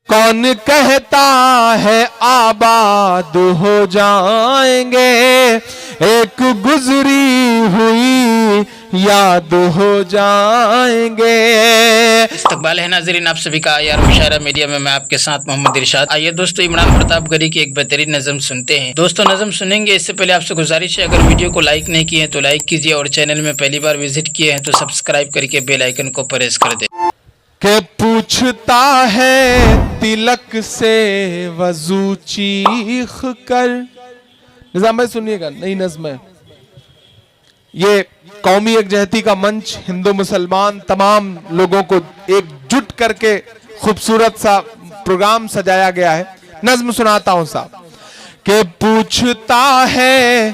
کون کہتا ہے آباد ہو جائیں گے، ایک گزری ہوئی یاد ہو جائیں گے۔ استقبال ہے ناظرین آپ سبھی کا آیار مشاعرہ میڈیا میں آپ کے ساتھ محمد ارشاد۔ آئیے دوستو عمران پرتاپ گڑھی کی ایک بہترین نظم سنتے ہیں۔ دوستو نظم سنیں گے اس سے پہلے آپ سے گزارش ہے اگر ویڈیو کو لائک نہیں کیے ہیں تو لائک کیجیے، اور چینل میں پہلی بار وزٹ کیے ہیں تو سبسکرائب کر کے بیل آئیکن کو پریس کر دیں۔ کہ پوچھتا ہے تلک سے وضو چیخ کر، نظام بھائی سنیے گا، نئی نظم ہے یہ، قومی یکجہتی کا منچ، ہندو مسلمان تمام لوگوں کو ایک جٹ کر کے خوبصورت سا پروگرام سجایا گیا ہے۔ نظم سناتا ہوں صاحب کہ پوچھتا ہے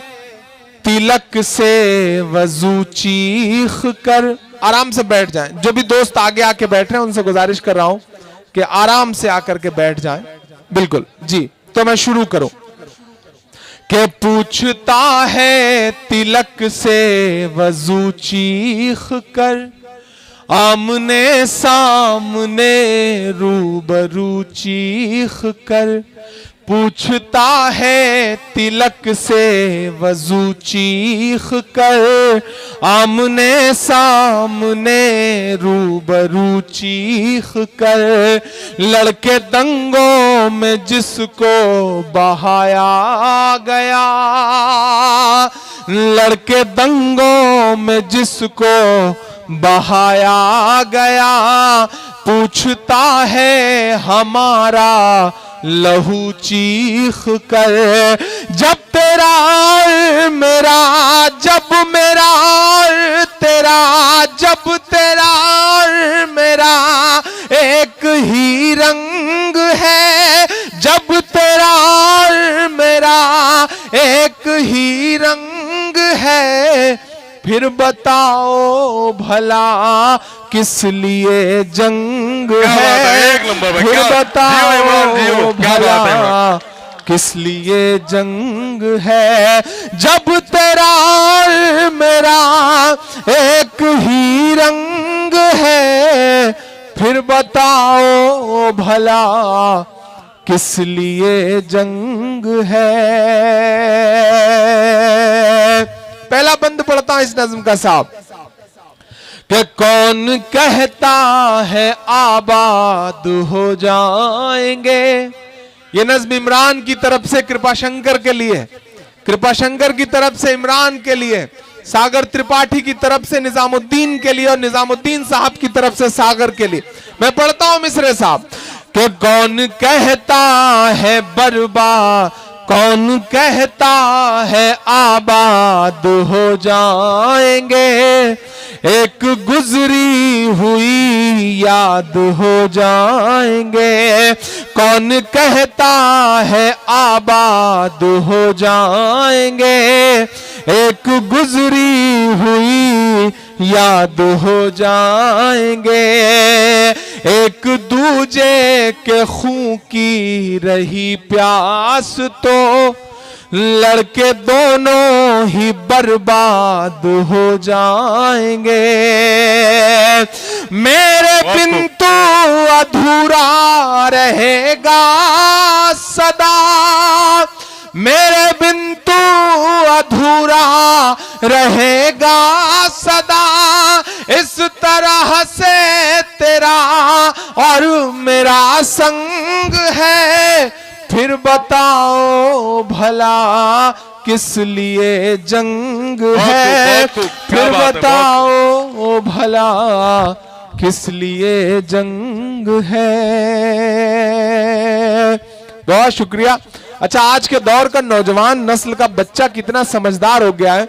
تلک سے وضو چیخ کر، آرام سے بیٹھ جائیں، جو بھی دوست آگے آ کے بیٹھ رہے ہیں ان سے گزارش کر رہا ہوں کہ آرام سے آ کر کے بیٹھ جائیں، بالکل جی۔ تو میں شروع کروں کہ پوچھتا ہے تلک سے وضو چیخ کر، آمنے سامنے روبرو چیخ کر، پوچھتا ہے تلک سے وضو چیخ کر، آمنے سامنے روبرو چیخ کر، لڑکے دنگوں میں جس کو بہایا گیا، لڑکے دنگوں میں جس کو بہایا گیا، پوچھتا ہے ہمارا لہو چیخ کر، جب تیرا اور میرا، جب میرا اور تیرا، جب تیرا اور میرا ایک ہی رنگ ہے، جب تیرا اور میرا ایک ہی رنگ ہے، پھر بتاؤ بھلا کس لیے جنگ ہے، پھر بتاؤ بھلا کس لیے جنگ ہے، جب تیرا اور میرا ایک ہی رنگ ہے، پھر بتاؤ بھلا کس لیے جنگ ہے۔ پہلا بند پڑھتا ہوں اس نظم کا صاحب کہ کون کہتا ہے آباد ہو جائیں گے، یہ نظم عمران کی طرف سے کرپا شنکر کے لیے، کرپا شنکر کی طرف سے عمران کے لیے، ساگر ترپاٹھی کی طرف سے نظام الدین کے لیے، اور نظام الدین صاحب کی طرف سے ساگر کے لیے۔ میں پڑھتا ہوں مصرے صاحب کہ کون کہتا ہے برباد، کون کہتا ہے آباد ہو جائیں گے، ایک گزری ہوئی یاد ہو جائیں گے، کون کہتا ہے آباد ہو جائیں گے، ایک گزری ہوئی یاد ہو جائیں گے، ایک دوجے کے خون کی رہی پیاس تو لڑکے دونوں ہی برباد ہو جائیں گے، میرے بن تو ادھورا رہے گا صدا، میرے بن تو ادھورا رہے گا صدا، اس طرح سے تیرا اور میرا سنگ ہے، پھر بتاؤ بھلا کس لیے جنگ ہے، پھر بتاؤ بھلا کس لیے جنگ ہے۔ بہت شکریہ۔ اچھا، آج کے دور کا نوجوان نسل کا بچہ کتنا سمجھدار ہو گیا ہے،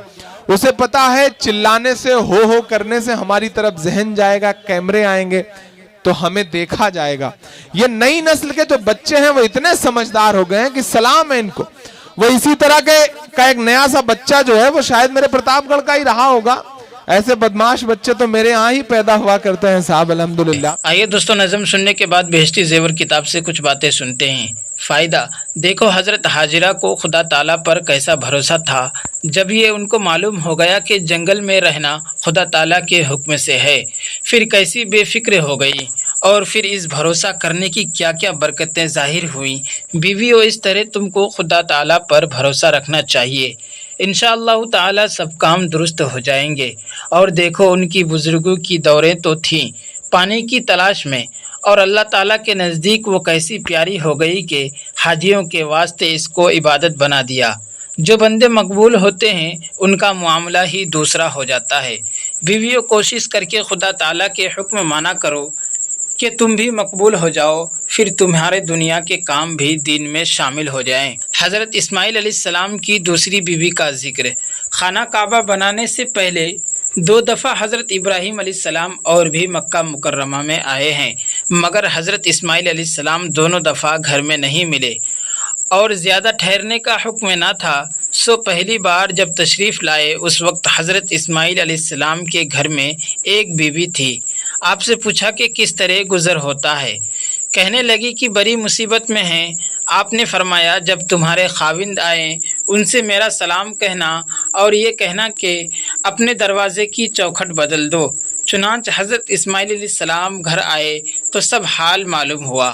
اسے پتا ہے چلانے سے ہو کرنے سے ہماری طرف ذہن جائے گا، کیمرے آئیں گے تو ہمیں دیکھا جائے گا۔ یہ نئی نسل کے جو بچے ہیں وہ اتنے سمجھدار ہو گئے ہیں کہ سلام ہے ان کو۔ وہ اسی طرح کا ایک نیا سا بچہ جو ہے وہ شاید میرے پرتاپ گڑھ کا ہی رہا ہوگا، ایسے بدماش بچے تو میرے ہاں ہی پیدا ہوا کرتے ہیں صاحب، الحمدللہ۔ آئیے دوستو نظم سننے کے بعد بہشتی زیور کتاب سے کچھ باتیں سنتے ہیں۔ فائدہ: دیکھو حضرت حاجرہ کو خدا تعالیٰ پر کیسا بھروسہ تھا جب یہ ان کو معلوم ہو گیا کہ جنگل میں رہنا خدا تعالیٰ کے حکم سے ہے، پھر کیسی بے فکر ہو گئی اور پھر اس بھروسہ کرنے کی کیا کیا برکتیں ظاہر ہوئیں۔ بیویوں، اس طرح تم کو خدا تعالیٰ پر بھروسہ رکھنا چاہیے، انشاءاللہ تعالیٰ سب کام درست ہو جائیں گے۔ اور دیکھو، ان کی بزرگوں کی دوریں تو تھیں پانی کی تلاش میں، اور اللہ تعالیٰ کے نزدیک وہ کیسی پیاری ہو گئی کہ حاجیوں کے واسطے اس کو عبادت بنا دیا۔ جو بندے مقبول ہوتے ہیں ان کا معاملہ ہی دوسرا ہو جاتا ہے۔ بیویوں، کوشش کر کے خدا تعالیٰ کے حکم مانا کرو کہ تم بھی مقبول ہو جاؤ، پھر تمہارے دنیا کے کام بھی دین میں شامل ہو جائیں۔ حضرت اسماعیل علیہ السلام کی دوسری بیوی کا ذکر۔ خانہ کعبہ بنانے سے پہلے 2 دفعہ حضرت ابراہیم علیہ السلام اور بھی مکہ مکرمہ میں آئے ہیں، مگر حضرت اسماعیل علیہ السلام دونوں دفعہ گھر میں نہیں ملے اور زیادہ ٹھہرنے کا حکم نہ تھا، سو پہلی بار جب تشریف لائے اس وقت حضرت اسماعیل علیہ السلام کے گھر میں ایک بیوی تھی۔ آپ سے پوچھا کہ کس طرح گزر ہوتا ہے؟ کہنے لگی کہ بڑی مصیبت میں ہیں۔ آپ نے فرمایا جب تمہارے خاوند آئیں ان سے میرا سلام کہنا اور یہ کہنا کہ اپنے دروازے کی چوکھٹ بدل دو۔ چنانچہ حضرت اسماعیل علیہ السلام گھر آئے تو سب حال معلوم ہوا۔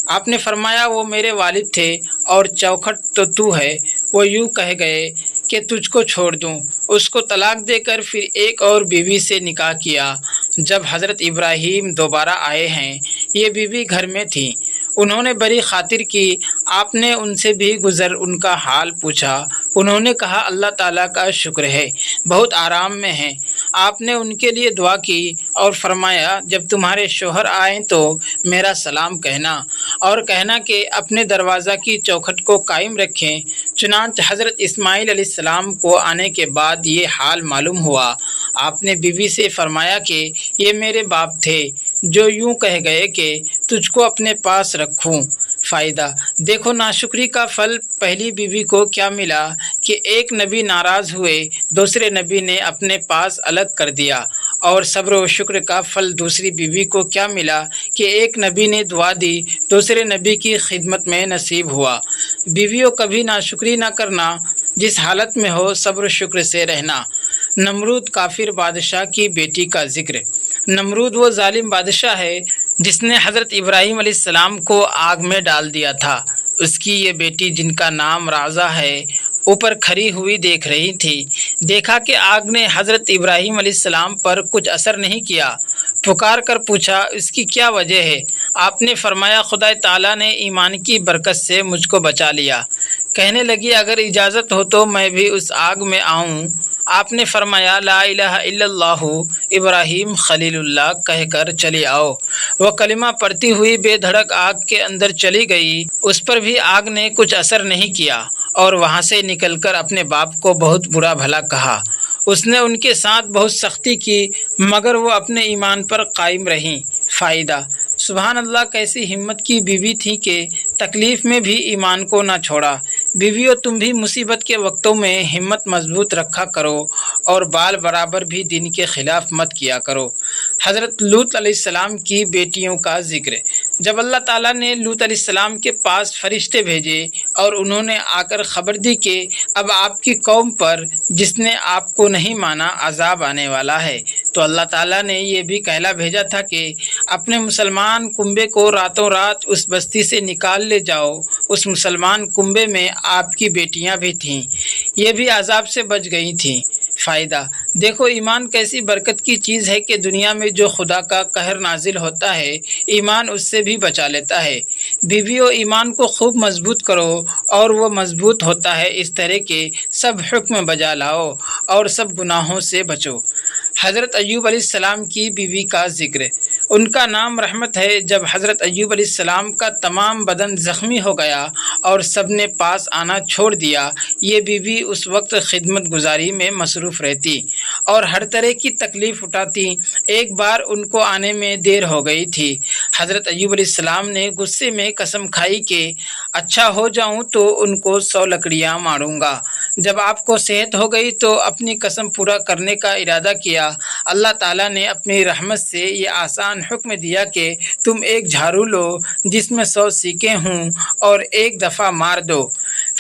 آپ نے فرمایا وہ میرے والد تھے اور چوکھٹ تو ہے۔ وہ یوں کہہ گئے کہ تجھ کو چھوڑ دوں۔ اس کو طلاق دے کر پھر ایک اور بیوی سے نکاح کیا۔ جب حضرت ابراہیم دوبارہ آئے ہیں، یہ بیوی گھر میں تھی۔ انہوں نے بڑی خاطر کی۔ آپ نے ان سے بھی گزر ان کا حال پوچھا۔ انہوں نے کہا اللہ تعالیٰ کا شکر ہے، بہت آرام میں ہیں۔ آپ نے ان کے لیے دعا کی اور فرمایا جب تمہارے شوہر آئیں تو میرا سلام کہنا اور کہنا کہ اپنے دروازہ کی چوکھٹ کو قائم رکھیں۔ چنانچہ حضرت اسماعیل علیہ السلام کو آنے کے بعد یہ حال معلوم ہوا۔ آپ نے بیوی سے فرمایا کہ یہ میرے باپ تھے جو یوں کہہ گئے کہ تجھ کو اپنے پاس رکھوں۔ فائدہ: دیکھو ناشکری کا پھل پہلی بیوی کو کیا ملا کہ ایک نبی ناراض ہوئے، دوسرے نبی نے اپنے پاس الگ کر دیا، اور صبر و شکر کا پھل دوسری بیوی کو کیا ملا کہ ایک نبی نے دعا دی، دوسرے نبی کی خدمت میں نصیب ہوا۔ بیویوں، کبھی ناشکری نہ کرنا، جس حالت میں ہو صبر و شکر سے رہنا۔ نمرود کافر بادشاہ کی بیٹی کا ذکر۔ نمرود وہ ظالم بادشاہ ہے جس نے حضرت ابراہیم علیہ السلام کو آگ میں ڈال دیا تھا۔ اس کی یہ بیٹی جن کا نام رازہ ہے اوپر کھڑی ہوئی دیکھ رہی تھی۔ دیکھا کہ آگ نے حضرت ابراہیم علیہ السلام پر کچھ اثر نہیں کیا۔ پکار کر پوچھا اس کی کیا وجہ ہے؟ آپ نے فرمایا خدا تعالیٰ نے ایمان کی برکت سے مجھ کو بچا لیا۔ کہنے لگی اگر اجازت ہو تو میں بھی اس آگ میں آؤں؟ آپ نے فرمایا لا الہ الا اللہ ابراہیم خلیل اللہ کہہ کر چلی آؤ۔ وہ کلمہ پڑھتی ہوئی بے دھڑک آگ کے اندر چلی گئی۔ اس پر بھی آگ نے کچھ اثر نہیں کیا اور وہاں سے نکل کر اپنے باپ کو بہت برا بھلا کہا۔ اس نے ان کے ساتھ بہت سختی کی مگر وہ اپنے ایمان پر قائم رہیں۔ فائدہ: سبحان اللہ، کیسی ہمت کی بیوی تھی کہ تکلیف میں بھی ایمان کو نہ چھوڑا۔ بیویوں، تم بھی مصیبت کے وقتوں میں ہمت مضبوط رکھا کرو اور بال برابر بھی دین کے خلاف مت کیا کرو۔ حضرت لوط علیہ السلام کی بیٹیوں کا ذکر۔ جب اللہ تعالیٰ نے لوط علیہ السلام کے پاس فرشتے بھیجے اور انہوں نے آ کر خبر دی کہ اب آپ کی قوم پر جس نے آپ کو نہیں مانا عذاب آنے والا ہے، تو اللہ تعالیٰ نے یہ بھی کہلا بھیجا تھا کہ اپنے مسلمان کنبے کو راتوں رات اس بستی سے نکال لے جاؤ۔ اس مسلمان کنبے میں آپ کی بیٹیاں بھی تھیں، یہ بھی عذاب سے بچ گئی تھیں۔ فائدہ: دیکھو ایمان کیسی برکت کی چیز ہے کہ دنیا میں جو خدا کا قہر نازل ہوتا ہے ایمان اس سے بھی بچا لیتا ہے۔ بیویوں، ایمان کو خوب مضبوط کرو اور وہ مضبوط ہوتا ہے اس طرح کے سب حکم بجا لاؤ اور سب گناہوں سے بچو۔ حضرت ایوب علیہ السلام کی بیوی کا ذکر۔ ان کا نام رحمت ہے۔ جب حضرت ایوب علیہ السلام کا تمام بدن زخمی ہو گیا اور سب نے پاس آنا چھوڑ دیا، یہ بیوی اس وقت خدمت گزاری میں مصروف رہتی اور ہر طرح کی تکلیف اٹھاتی۔ ایک بار ان کو آنے میں دیر ہو گئی تھی۔ حضرت ایوب علیہ السلام نے غصے میں قسم کھائی کہ اچھا ہو جاؤں تو ان کو 100 لکڑیاں ماروں گا۔ جب آپ کو صحت ہو گئی تو اپنی قسم پورا کرنے کا ارادہ کیا۔ اللہ تعالیٰ نے اپنی رحمت سے یہ آسان حکم دیا کہ تم ایک جھاڑو لو جس میں 100 سیکیں ہوں اور ایک دفعہ مار دو۔